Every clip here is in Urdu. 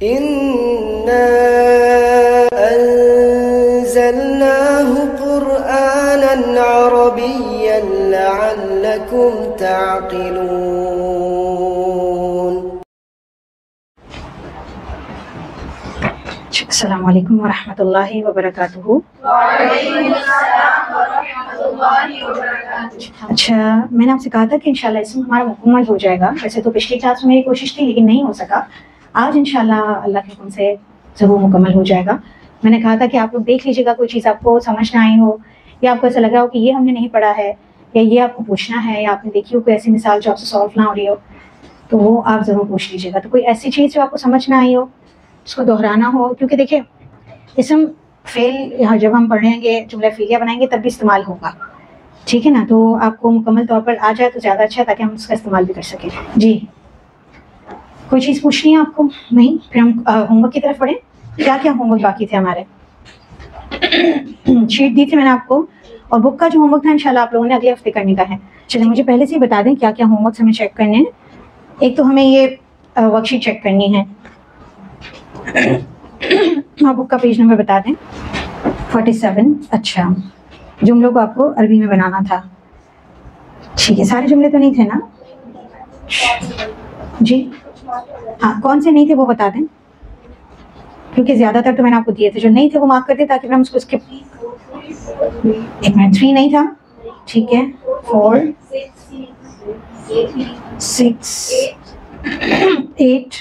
إنا أنزلناه قرآنا عربيا لعلكم تعقلون. السلام علیکم ورحمۃ اللہ وبرکاتہ. وعلیکم السلام ورحمۃ اللہ وبرکاتہ. اچھا، میں نے آپ سے کہا تھا کہ انشاءاللہ اسم ہمارا مکمل ہو جائے گا. ویسے تو پچھلی کلاس میں میری کوشش تھی لیکن نہیں ہو سکا. آج انشاءاللہ اللہ کے حکم سے ضرور مکمل ہو جائے گا. میں نے کہا تھا کہ آپ لوگ دیکھ لیجیے گا کوئی چیز آپ کو سمجھ نہ آئی ہو یا آپ کو ایسا لگ رہا ہو کہ یہ ہم نے نہیں پڑھا ہے یا یہ آپ کو پوچھنا ہے یا آپ نے دیکھی ہو کوئی ایسی مثال جو آپ سے سالو نہ ہو رہی ہو تو وہ آپ ضرور پوچھ لیجیے گا. تو کوئی ایسی چیز جو آپ کو سمجھ نہ آئی ہو اس کو دہرانا ہو، کیونکہ دیکھیں اسم فعل جب ہم پڑھیں گے جملہ فعلیہ بنائیں گے تب بھی استعمال ہوگا، ٹھیک ہے نا. تو آپ کو مکمل طور پر آ جائے تو زیادہ اچھا ہے تاکہ ہم اس کا استعمال بھی کر سکیں. جی کوئی چیز پوچھنی ہے آپ کو؟ نہیں؟ پھر ہم ہوم ورک کی طرف پڑھیں. کیا کیا ہوم ورک باقی تھے ہمارے؟ شیٹ دی تھی میں نے آپ کو، اور بک کا جو ہوم ورک تھا انشاءاللہ آپ لوگوں نے اگلے ہفتے کرنے کا ہے. چلیں مجھے پہلے سے ہی بتا دیں کیا کیا ہوم ورکس ہمیں چیک کرنے ہیں. ایک تو ہمیں یہ ورک شیٹ چیک کرنی ہے. آپ بک کا پیج نمبر بتا دیں. 47. اچھا، جملوں کو آپ کو عربی میں بنانا تھا. ٹھیک ہے، سارے جملے تو نہیں تھے نا؟ جی ہاں، کون سے نہیں تھے وہ بتا دیں، کیونکہ زیادہ تر تو میں نے آپ کو دیے تھے. جو نہیں تھے وہ مارک کر دیں تاکہ ہم اس کو اسکپ. ایک منٹ، 3 نہیں تھا؟ ٹھیک ہے، 4 6 8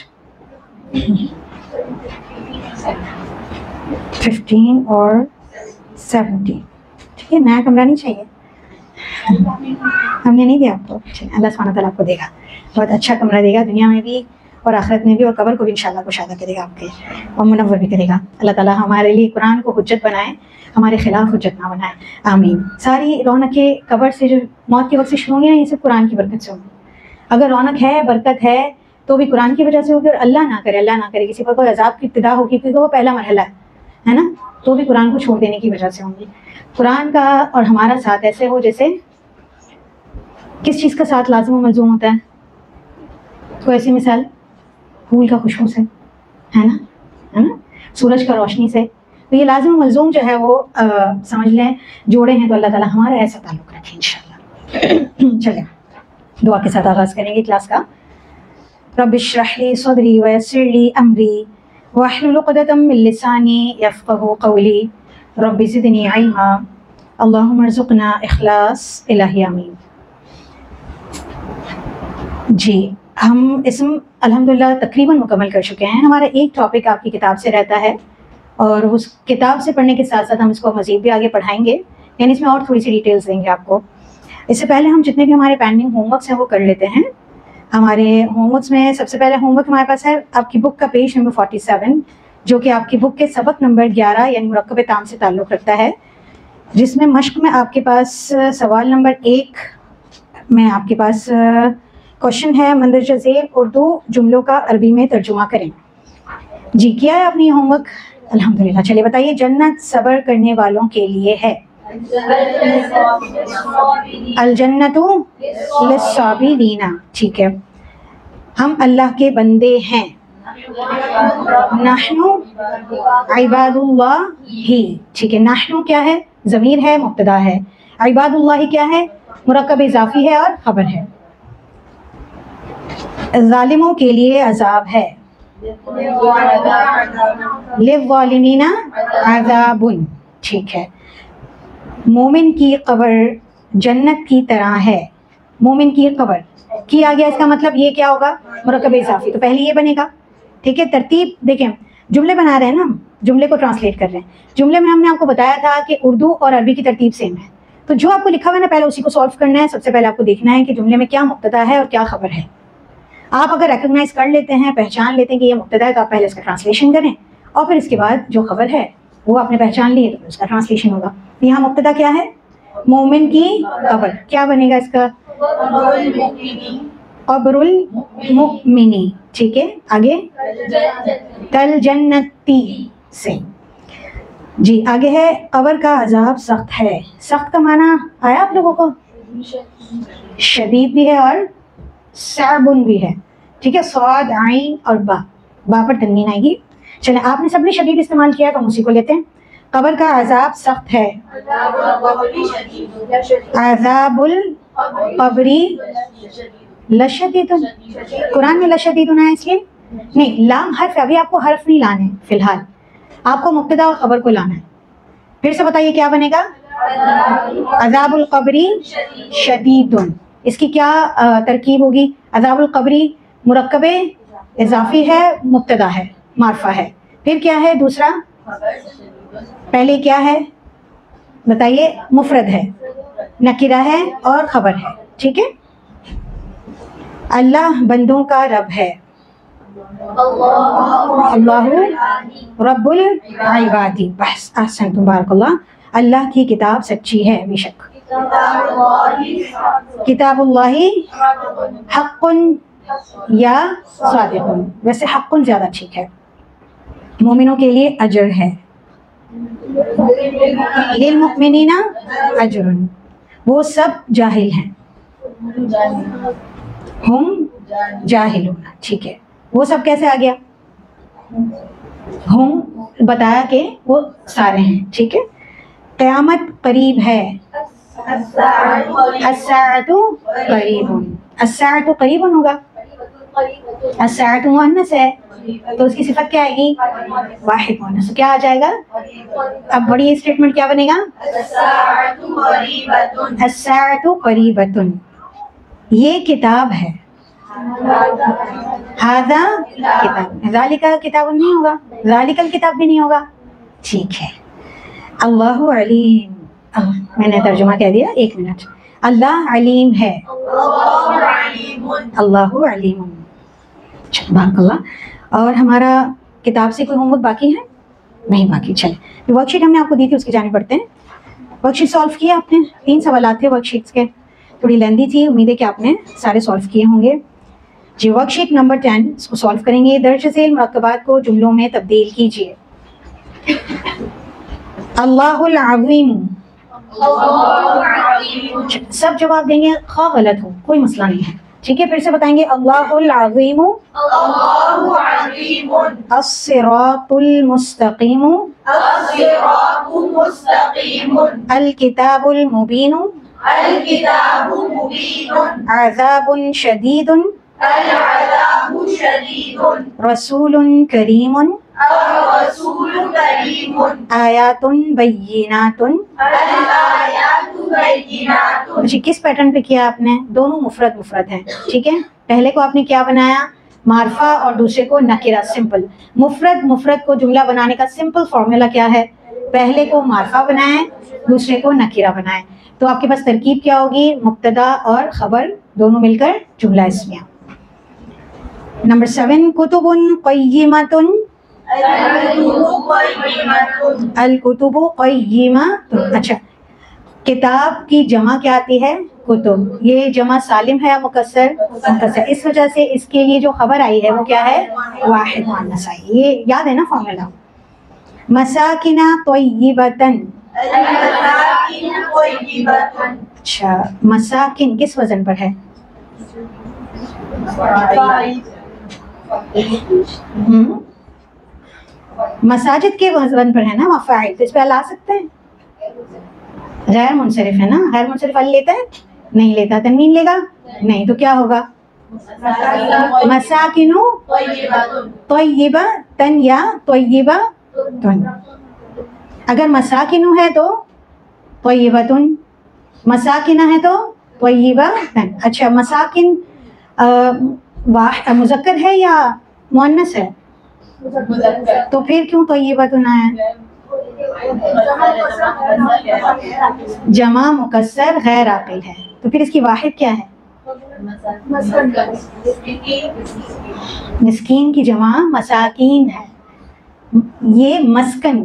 15 اور 17. ٹھیک ہے، نیا کمرہ نہیں چاہیے؟ ہم نے نہیں دیا آپ کو. اللہ سبحانہ تعالیٰ آپ کو دے گا، بہت اچھا کمرہ دے گا، دنیا میں بھی اور آخرت میں بھی، اور قبر کو بھی انشاءاللہ کشادہ کرے گا آپ کے، اور منور بھی کرے گا. اللہ تعالیٰ ہمارے لیے قرآن کو حجت بنائے، ہمارے خلاف حجت نہ بنائے. آمین. ساری رونقیں قبر سے جو موت کے وقت سے شروع ہوں گی نا، یہ سب قرآن کی برکت سے ہوگی. اگر رونق ہے، برکت ہے تو بھی قرآن کی وجہ سے ہوگی. اور اللہ نہ کرے کسی پر کوئی عذاب کی ابتدا ہوگی کیونکہ وہ پہلا مرحلہ ہے نا، تو بھی قرآن کو چھوڑ دینے کی وجہ سے ہوں گی. قرآن کا اور ہمارا ساتھ ایسے ہو جیسے کس چیز کا ساتھ لازم و ملزوم ہوتا ہے؟ کوئی ایسی مثال؟ پھول کا خوشبو سے ہے نا، سورج کا روشنی سے. تو یہ لازم و ملزوم جو ہے وہ سمجھ لیں جوڑے ہیں. تو اللہ تعالیٰ ہمارا ایسا تعلق رکھے انشاءاللہ. چلیں دعا کے ساتھ آغاز کریں گے کلاس کا. رب اشرح لی صدری ویسر لی امری واحلل عقدۃ من لسانی یفقہوا قولی رب زدنی علما اللہم ارزقنا اخلاص الہی آمین. جی ہم اسم الحمدللہ تقریباً مکمل کر چکے ہیں. ہمارا ایک ٹاپک آپ کی کتاب سے رہتا ہے اور اس کتاب سے پڑھنے کے ساتھ ساتھ ہم اس کو مزید بھی آگے پڑھائیں گے، یعنی اس میں اور تھوڑی سی ڈیٹیلز دیں گے آپ کو. اس سے پہلے ہم جتنے بھی ہمارے پینڈنگ ہوم ورکس ہیں وہ کر لیتے ہیں. ہمارے ہوم ورکس میں سب سے پہلے ہوم ورک ہمارے پاس ہے آپ کی بک کا پیج نمبر 47، جو کہ آپ کی بک کے سبق نمبر 11 یعنی مرکب تام سے تعلق رکھتا ہے، جس میں مشق میں آپ کے پاس سوال نمبر 1 میں آپ کے پاس کوشچن ہے مندرجہ ذیل اردو جملوں کا عربی میں ترجمہ کریں. جی کیا ہے آپ نے یہ ہوم ورک؟ الحمدللہ. چلیے بتائیے. جنت صبر کرنے والوں کے لیے ہے. الجنت للصابرین. ٹھیک ہے. ہم اللہ کے بندے ہیں. نحن عباد اللہ ہی. ٹھیک ہے، نحن کیا ہے؟ ضمیر ہے، مبتدا ہے. عباد اللہ کیا ہے؟ مرکب اضافی ہے اور خبر ہے. ظالموں کے لیے عذاب ہے. للظالمین عذاب. ٹھیک ہے. مومن کی قبر جنت کی طرح ہے. مومن کی قبر کی آ گیا، اس کا مطلب یہ کیا ہوگا؟ مرکب اضافی. تو پہلے یہ بنے گا. ٹھیک ہے. ترتیب دیکھیں، جملے بنا رہے ہیں نا، جملے کو ٹرانسلیٹ کر رہے ہیں. جملے میں ہم نے آپ کو بتایا تھا کہ اردو اور عربی کی ترتیب سیم ہے. تو جو آپ کو لکھا ہوا ہے نا پہلے اسی کو سالو کرنا ہے. سب سے پہلے آپ کو دیکھنا ہے کہ جملے میں کیا مبتدا ہے اور کیا خبر ہے. آپ اگر ریکگنائز کر لیتے ہیں، پہچان لیتے ہیں کہ یہ مبتدا ہے، تو آپ پہلے اس کا ٹرانسلیشن کریں اور پھر اس کے بعد جو خبر ہے وہ آپ نے پہچان لی تو اس کا ٹرانسلیشن ہوگا. یہاں مبتدا کیا ہے؟ مومن کی قبر. کیا بنے گا اس کا؟ قبر المؤمنی. ٹھیک ہے. آگے تل جنتی سے. جی آگے ہے قبر کا عذاب سخت ہے. سخت کا معنی آیا آپ لوگوں کو؟ شدید بھی ہے اور صعب بھی ہے. ٹھیک ہے. صاد عین اور با. با پر تنوین آئے گی. چلیں آپ نے سب نے شدید استعمال کیا تو ہم اسی کو لیتے ہیں. قبر کا عذاب سخت ہے. عذاب القبری لشدید. قرآن میں لشدید ہے اس لیے نہیں، لام حرف ہے. ابھی آپ کو حرف نہیں لانے فی الحال، آپ کو مبتدا اور خبر کو لانا ہے. پھر سے بتائیے کیا بنے گا؟ عذاب القبری شدید. اس کی کیا ترکیب ہوگی؟ عذاب القبری مرکب اضافی ہے، مبتدا ہے، معرفہ ہے. پھر کیا ہے دوسرا؟ پہلے کیا ہے بتائیے؟ مفرد ہے، نکرہ ہے اور خبر ہے. ٹھیک ہے. اللہ بندوں کا رب ہے. اللہ رب العباد. بس احسنتم، بارک اللہ. اللہ کی کتاب سچی ہے بے شک. کتاب اللہ حق یا صادق. ویسے حق زیادہ ٹھیک ہے. مومنوں کے لیے اجر ہے. للمؤمنین اجر. وہ سب جاہل ہیں. ہم جاہلون. ٹھیک ہے. وہ سب کیسے آ گیا؟ ہم بتایا کہ وہ سارے ہیں. ٹھیک ہے. قیامت قریب ہے. الساعۃ قریب. الساعۃ قریب ہوگا. الساعۃ مؤنث ہے تو اس کی صفت کیا آئے گی؟ واحد مؤنث. کیا آ جائے گا؟ اب بڑی اسٹیٹمنٹ کیا بنے گا؟ الساعۃ قریبۃ. یہ کتاب ہے. ھذا کتاب. ذالک کتاب نہیں ہوگا، ذالک الکتاب بھی نہیں ہوگا. ٹھیک ہے. اللہ علیم. میں نے ترجمہ کہہ دیا، ایک منٹ. اللہ علیم ہے. اللہ علیم. بارک اللہ. اور ہمارا کتاب سے کوئی ہوم ورک باقی ہے؟ نہیں باقی. چلے ورک شیٹ ہم نے آپ کو دی تھی، اس کی جانب پڑھتے ہیں. ورک شیٹ سالو کیا آپ نے؟ 3 سوالات تھے ورک شیٹس کے، تھوڑی لیندی تھی. امید ہے کہ آپ نے سارے سالو کیے ہوں گے. جی ورک شیٹ نمبر 10 اس کو سالو کریں گے. درج ذیل مرکبات کو جملوں میں تبدیل کیجیے. اللہ العظیم. سب جواب دیں گے، خواہ غلط ہو کوئی مسئلہ نہیں ہے. ٹھیک ہے. پھر سے بتائیں گے اللہ العظیم. الصراط المستقیم. الکتاب المبین. عذاب شدید. رسول کریم. آیات بینات. جی کس پیٹرن پہ کیا آپ نے؟ دونوں مفرد مفرد ہیں. ٹھیک ہے. پہلے کو آپ نے کیا بنایا؟ معرفہ اور دوسرے کو نکرہ. سمپل. مفرد مفرد کو جملہ بنانے کا سمپل فارمولا کیا ہے؟ پہلے کو معرفہ بنائیں، دوسرے کو نکرہ بنائیں. تو آپ کے پاس ترکیب کیا ہوگی؟ مبتدا اور خبر دونوں مل کر جملہ اسمیہ. نمبر 7 کتب قیمۃ. الکتب قیمۃ. اچھا کتاب کی جمع کیا آتی ہے؟ کتب. یہ جمع سالم ہے یا مکسر؟ مکسر. اس وجہ سے اس کے لیے جو خبر آئی ہے وہ کیا ہے؟ واحد مؤنث آئی. یہ یاد ہے نا فارمولا. مساکن طیبۃ. اچھا مساکن کس وزن پر ہے؟ مساجد کے وزن پر ہے نا مفاعل. تو اس پہ لا سکتے ہیں. غیر منصرف ہے نا. غیر منصرف ال لیتا ہے؟ نہیں لیتا. تنوین لے گا؟ نہیں. تو کیا ہوگا؟ مساکن طیبہ تن یا طیبہ تن. اگر مساکن ہے تو طیبۃ، مساکن ہے تو طیبہ تن. اچھا مساکن مذکر ہے یا مؤنث ہے؟ تو پھر کیوں طیبۃ آیا؟ جمع مکسر غیر عاقل ہے. تو پھر اس کی واحد کیا ہے؟ مسکین کی جمع مساکین ہے. یہ مسکن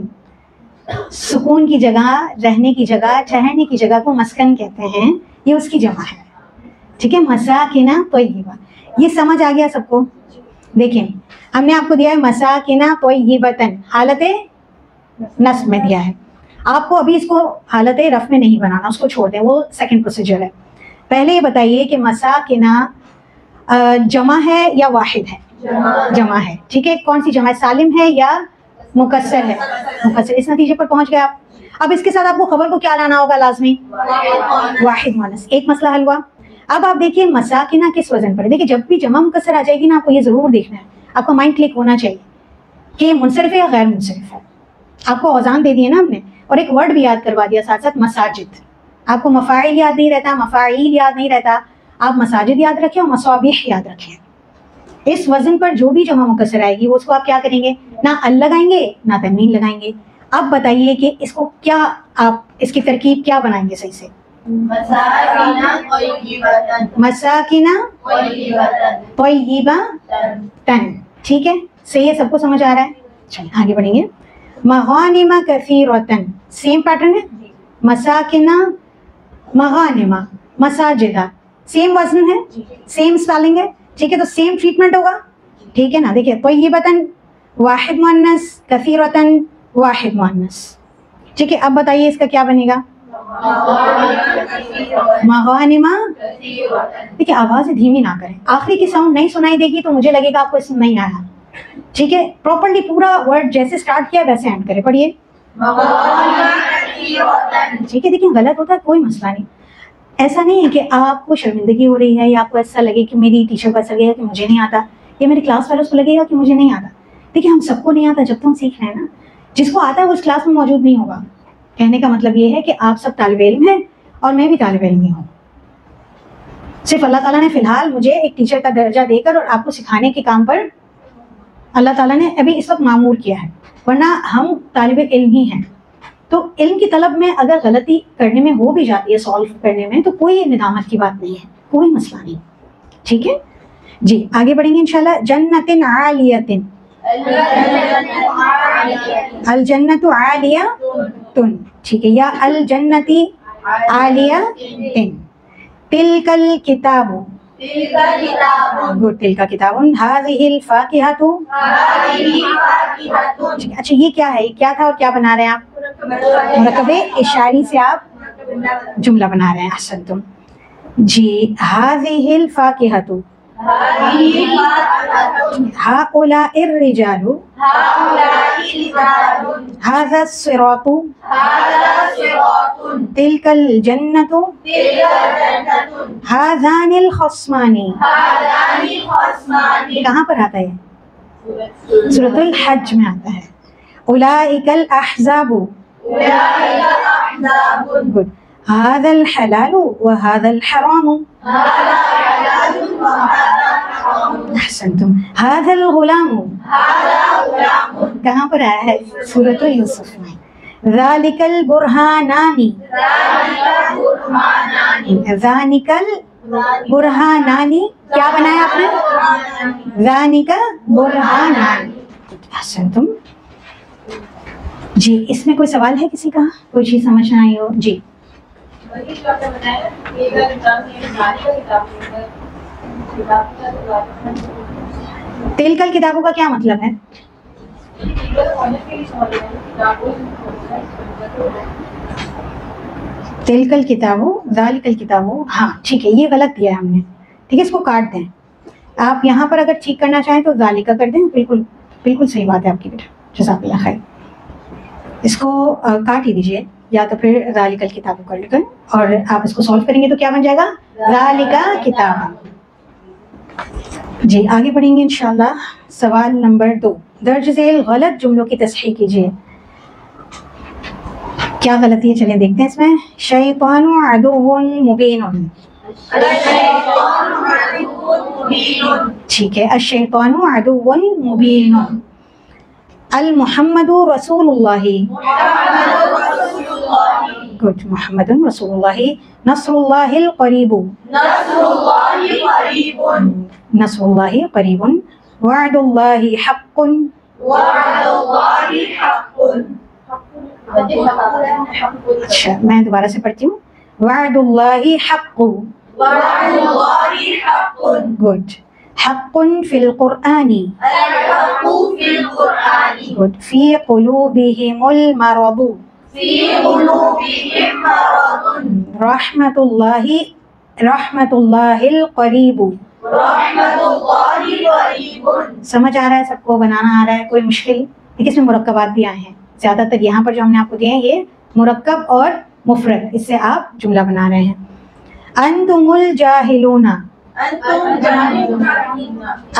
سکون کی جگہ، رہنے کی جگہ، ٹھہرنے کی جگہ کو مسکن کہتے ہیں. یہ اس کی جمع ہے. ٹھیک ہے. مساکن طیبہ. یہ سمجھ آ گیا سب کو؟ دیکھیں ہم نے آپ کو دیا ہے مساکن طیبۃ، حالت نصب میں دیا ہے. آپ کو ابھی اس کو حالت رفع میں نہیں بنانا، اس کو چھوڑ دیں، وہ سیکنڈ پروسیجر ہے. پہلے یہ بتائیے کہ مساکن جمع ہے یا واحد ہے؟ جمع ہے. ٹھیک ہے, کون سی جمع ہے, سالم ہے یا مکسر ہے؟ مکسر. اس نتیجے پر پہنچ گئے آپ. اب اس کے ساتھ آپ کو خبر کو کیا لانا ہوگا لازمی؟ واحد مؤنث. ایک مسئلہ حل ہوا. اب آپ دیکھیے مساکنہ کس وزن پر ہے. دیکھیے جب بھی جمع مکسر آ جائے گی نا, آپ کو یہ ضرور دیکھنا ہے, آپ کا مائنڈ کلک ہونا چاہیے کہ یہ منصرف ہے یا غیر منصرف ہے. آپ کو اوزان دے دیے نا ہم نے, اور ایک ورڈ بھی یاد کروا دیا ساتھ ساتھ, مساجد. آپ کو مفاعل یاد نہیں رہتا, مفاعیل یاد نہیں رہتا, آپ مساجد یاد رکھیں اور مصابیح یاد رکھیں. اس وزن پر جو بھی جمع مکسر آئے گی وہ اس کو آپ کیا کریں گے, نہ ال لگائیں گے نہ تنوین لگائیں گے. اب بتائیے کہ اس کو کیا آپ اس کی ترکیب کیا بنائیں گے صحیح سے؟ مساکنہ طیبۃ. ٹھیک ہے, صحیح ہے, سب کو سمجھ آ رہا ہے؟ چلیے آگے بڑھیں گے. مغانم کثیرۃ, سیم پیٹرن ہے. مساکنہ, مغانمہ, مساجدہ, سیم وزن ہے, سیم اسپیلنگ ہے. ٹھیک ہے, تو سیم ٹریٹمنٹ ہوگا. ٹھیک ہے نا. دیکھیے طیبۃ واحد مؤنث, کثیرۃ واحد مؤنث. ٹھیک ہے, اب بتائیے اس کا کیا بنے گا؟ مغانمہ. دیکھیے آواز دھیمی نہ کریں, آخری کی ساؤنڈ نہیں سنائی دے گی تو مجھے لگے گا آپ کو اس میں نہیں آیا. ٹھیک ہے, پراپرلی پورا ورڈ جیسے سٹارٹ کیا ویسے اینڈ کرے. پڑھیے. ٹھیک ہے, دیکھیں غلط ہوتا ہے کوئی مسئلہ نہیں. ایسا نہیں ہے کہ آپ کو شرمندگی ہو رہی ہے یا آپ کو ایسا لگے کہ میری ٹیچر کو ایسا لگے گا کہ مجھے نہیں آتا, یا میری کلاس والوں کو لگے گا کہ مجھے نہیں آتا. دیکھیے ہم سب کو نہیں آتا, جب تک ہم سیکھ رہے ہیں نا. جس کو آتا ہے وہ اس کلاس میں موجود نہیں ہوگا. کہنے کا مطلب یہ ہے کہ آپ سب طالب علم ہیں اور میں بھی طالب علم ہی ہوں. صرف اللہ تعالیٰ نے فی الحال مجھے ایک ٹیچر کا درجہ دے کر اور آپ کو سکھانے کے کام پر اللہ تعالیٰ نے ابھی اس وقت معمور کیا ہے, ورنہ ہم طالب علم ہی ہیں. تو علم کی طلب میں اگر غلطی کرنے میں ہو بھی جاتی ہے, سالو کرنے میں, تو کوئی ندامت کی بات نہیں ہے, کوئی مسئلہ نہیں. ٹھیک ہے جی, آگے بڑھیں گے انشاءاللہ. جنت عالیۃ, الجنت عالیۃ. ٹھیک ہے, یا الجنت عالیۃ. تلک الکتاب, گڈ, تلک کتاب. ہذہ الفاکہۃ. اچھا یہ کیا ہے, یہ کیا تھا اور کیا بنا رہے ہیں آپ؟ مرکب اشاری سے آپ جملہ بنا رہے ہیں. احسنتم جی. هذه الفاکہۃ, هؤلاء الرجال, هذا الصراط, تلك الجنة, هذان الخصمان. کہاں پر آتا ہے؟ سورۃ الحج میں آتا ہے. اولئک الاحزاب, گڈ. هذا الحلال وهذا الحرام. احسنتم. هذا الغلام, کہاں پر آیا ہے؟ سورۃ یوسف میں. ذالک البرہانان, ذالک البرہانان. کیا بنایا آپ نے؟ ذالک برہانان. احسنتم جی. اس میں کوئی سوال ہے کسی کا, کوئی چیز سمجھ نہ آئی ہو؟ جی. تلکل کتابوں کا کیا مطلب ہے؟ تلکل کتابوں, ذالکل کتابوں. ہاں ٹھیک ہے, یہ غلط دیا ہے ہم نے. ٹھیک ہے, اس کو کاٹ دیں. آپ یہاں پر اگر ٹھیک کرنا چاہیں تو ذالکہ کر دیں. بالکل بالکل صحیح بات ہے آپ کی بیٹا, جزاک اللہ خیر. اس کو کاٹ ہی دیجیے, یا تو پھر ذالکل کتاب کر لیں, اور آپ اس کو سالو کریں گے تو کیا بن جائے گا؟ ذالکہ کتاب. جی آگے بڑھیں گے انشاءاللہ. سوال نمبر 2, درج ذیل غلط جملوں کی تصحیح کیجیے. کیا غلطی ہے چلیں دیکھتے ہیں اس میں. شیطان عدو مبین. ٹھیک ہے, الشیطان عدو مبین. المحمد رسول اللہ, گڈ. محمد رسول اللہ. نصر اللہ القریب, نصر اللہ قریب. وعد اللہ حق, اچھا میں دوبارہ سے پڑھتی ہوں. وعد اللہ حق, گڈ. حق فی القرآن, گڈ. فی قلوبہم المرض, رحمت اللہ, رحمت اللہ القریب, رحمت اللہ قریب. سمجھ آ رہا ہے سب کو؟ بنانا آ رہا ہے؟ کوئی مشکل؟ دیکھیے اس میں مرکبات بھی آئے ہیں زیادہ تر یہاں پر جو ہم نے آپ کو دیے ہیں یہ مرکب اور مفرد، اس سے آپ جملہ بنا رہے ہیں. انتم الجاہلون، انتم جاہلون.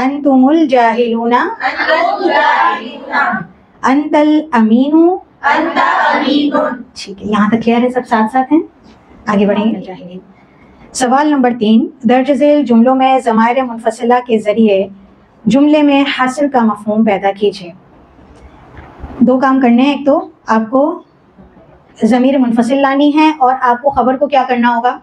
انتم الجاہلون، انتم جاہلون. انت الامین. انت امین. ٹھیک ہے، یہاں تک کلیئر ہے؟ سب ساتھ ساتھ ہیں؟ آگے بڑھیں گے. الجاہلین. سوال نمبر 3، درج ذیل جملوں میں ضمائر منفصلہ کے ذریعے جملے میں حصر کا مفہوم پیدا کیجیے. دو کام کرنے ہیں، ایک تو آپ کو ضمیر منفصل لانی ہے اور آپ کو خبر کو کیا کرنا ہوگا؟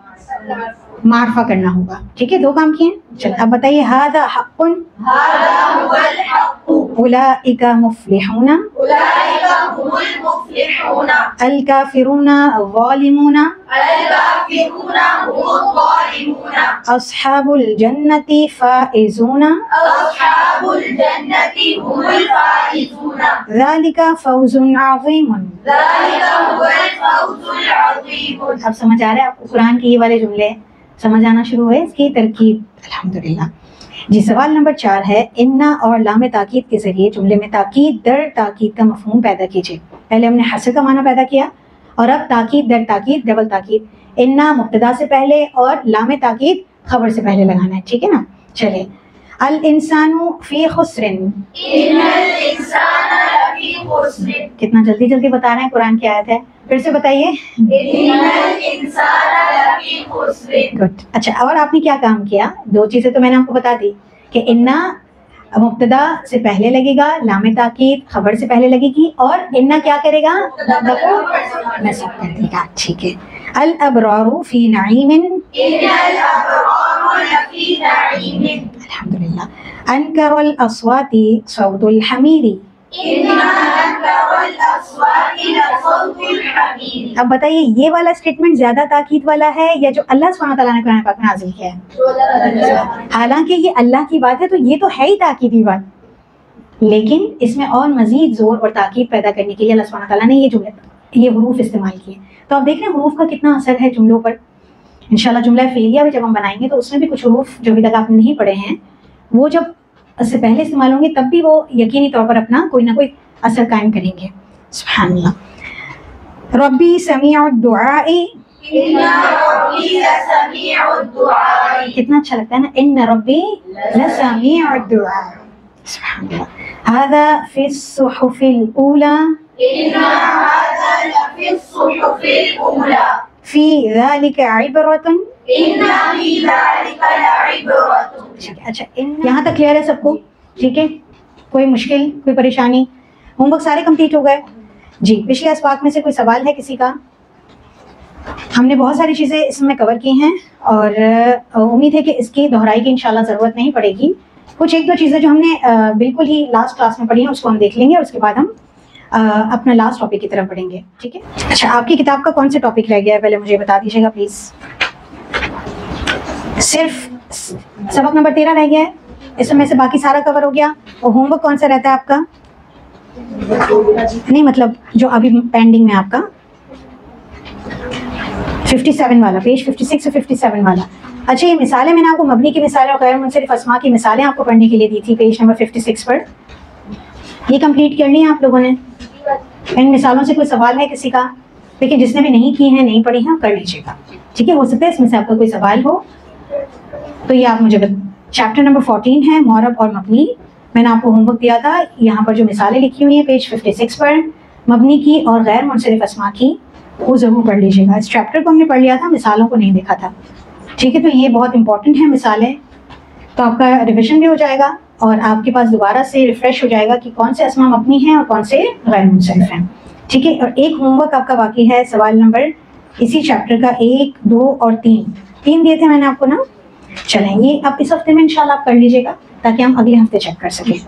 معرفہ کرنا ہوگا. ٹھیک ہے، دو کام کیے. چل اب بتائیے. ھذا حق، هذا هو الحق. اولئک مفلحون، اولئک هم المفلحون. الکافرون الظالمون، الکافرون هم الظالمون. اصحاب الجنۃ فائزون، اصحاب الجنة هم الفائزون. ذلک فوز عظیم. ذلك هو الفوز العظيم. اب سمجھ آ رہا ہے آپ کو قرآن کے یہ والے جملے؟ سمجھ آنا شروع ہوئے اس کی ترکیب؟ الحمدللہ. جی سوال نمبر 4 ہے، انا اور لام تاکید کے ذریعے جملے میں تاکید در تاکید کا مفہوم پیدا کیجیے. پہلے ہم نے حصر کا معنی پیدا کیا اور اب تاکید در تاکید، ڈبل تاکید. انا مبتدا سے پہلے اور لام تاکید خبر سے پہلے لگانا ہے. ٹھیک ہے نا؟ چلے. الانسان فی خسر. ان الانسان لفی خسر. کتنا جلدی جلدی بتا رہے ہیں، قرآن کی آیت ہے. پھر سے بتائیے. ان الانسان لفی خسر. گڈ. اچھا، اور آپ نے کیا کام کیا؟ دو چیزیں تو میں نے آپ کو بتا دی کہ انا مبتدا سے پہلے لگے گا، لام تاکید خبر سے پہلے لگے گی، اور انا کیا کرے گا؟ مبتدا کو نصب کر دے گا. ٹھیک ہے. الابرار فی نعیم. ان الابرار لفی نعیم. الحمدللہ. انکر الاصوات صوت الحمیر. ان انکر الاصوات لصوت الحمیر. اب بتائیے یہ والا اسٹیٹمنٹ زیادہ تاکید والا ہے یا جو اللہ سبحانہ تعالیٰ نے قرآن پاک میں نازل کیا ہے؟ حالانکہ یہ اللہ کی بات ہے تو یہ تو ہے ہی تاکیدی بات، لیکن اس میں اور مزید زور اور تاکید پیدا کرنے کے لیے اللہ سبحانہ تعالیٰ نے یہ حروف استعمال کیے. تو آپ دیکھ رہے ہیں حروف کا کتنا اثر ہے جملوں پر. انشاءاللہ جملہ فعلیہ بھی جب ہم بنائیں گے تو اس میں بھی کچھ حروف جو ابھی تک آپ نے نہیں پڑھے ہیں وہ جب اس سے پہلے استعمال ہوں گے تب بھی وہ یقینی طور پر اپنا کوئی نہ کوئی اثر قائم کریں گے. سبحان اللہ. ربی سمیع الدعاء. ان ربی لسمیع الدعاء. کتنا اچھا لگتا ہے نا، ان ربی لسمیع الدعاء. سبحان اللہ. هذا فی الصحف الاولى. ان هذا لفی الصحف الاولى. فی ذلک عبرۃ. ان فی ذلک لعبرۃ. اچھا یہاں تک کلیئر ہے سب کو؟ ٹھیک ہے، کوئی مشکل، کوئی پریشانی؟ ہوم ورک سارے کمپلیٹ ہو گئے؟ جی پچھلے اسباق میں سے کوئی سوال ہے کسی کا؟ ہم نے بہت ساری چیزیں اس میں کور کی ہیں اور امید ہے کہ اس کی دہرائی کی انشاءاللہ ضرورت نہیں پڑے گی. کچھ ایک دو چیزیں جو ہم نے بالکل ہی لاسٹ کلاس میں پڑھی ہیں اس کو ہم دیکھ لیں گے اور اس کے بعد ہم اپنا لاسٹ ٹاپک کی طرف بڑھیں گے. ٹھیک ہے. اچھا آپ کی کتاب کا کون سے ٹاپک رہ گیا ہے پہلے مجھے بتا دیجیے گا پلیز. صرف سبق نمبر 13 رہ گیا ہے، اس میں سے باقی سارا کور ہو گیا. اور ہوم ورک کون سا رہتا ہے آپ کا؟ نہیں مطلب جو ابھی پینڈنگ میں آپ کا 57 والا، پیج 56 اور 57 والا. اچھا یہ مثالیں میں نے آپ کو مبنی کی مثالیں اور غیر منصرف اسماء کی مثالیں آپ کو پڑھنے کے لیے دی تھی پیج نمبر 56 پر. یہ کمپلیٹ کر لی ہیں آپ لوگوں نے؟ ان مثالوں سے کوئی سوال ہے کسی کا؟ لیکن جس نے بھی نہیں کی ہیں نہیں پڑھی ہیں کر لیجیے گا. ٹھیک ہے، ہو سکتا ہے اس میں سے آپ کا کوئی سوال ہو تو یہ آپ مجھے چیپٹر نمبر 14 ہے معرب اور مبنی. میں نے آپ کو ہوم ورک دیا تھا، یہاں پر جو مثالیں لکھی ہوئی ہیں پیج 56 پر مبنی کی اور غیر منصرف اسماء کی وہ ضرور پڑھ لیجیے گا. اس چیپٹر کو ہم نے پڑھ لیا تھا، مثالوں کو نہیں دیکھا تھا. ٹھیک ہے، تو یہ بہت امپورٹنٹ ہے مثالیں، تو آپ کا ریویژن بھی ہو جائے گا اور آپ کے پاس دوبارہ سے ریفریش ہو جائے گا کہ کون سے اسماء مبنی ہیں اور کون سے غیر منصرف ہیں. ٹھیک ہے. اور ایک ہوم ورک آپ کا باقی ہے، سوال نمبر اسی چیپٹر کا 1، 2 اور 3 دیے تھے میں نے آپ کو نا. چلیں یہ آپ اس ہفتے میں انشاءاللہ آپ کر لیجیے گا تاکہ ہم اگلے ہفتے چیک کر سکیں.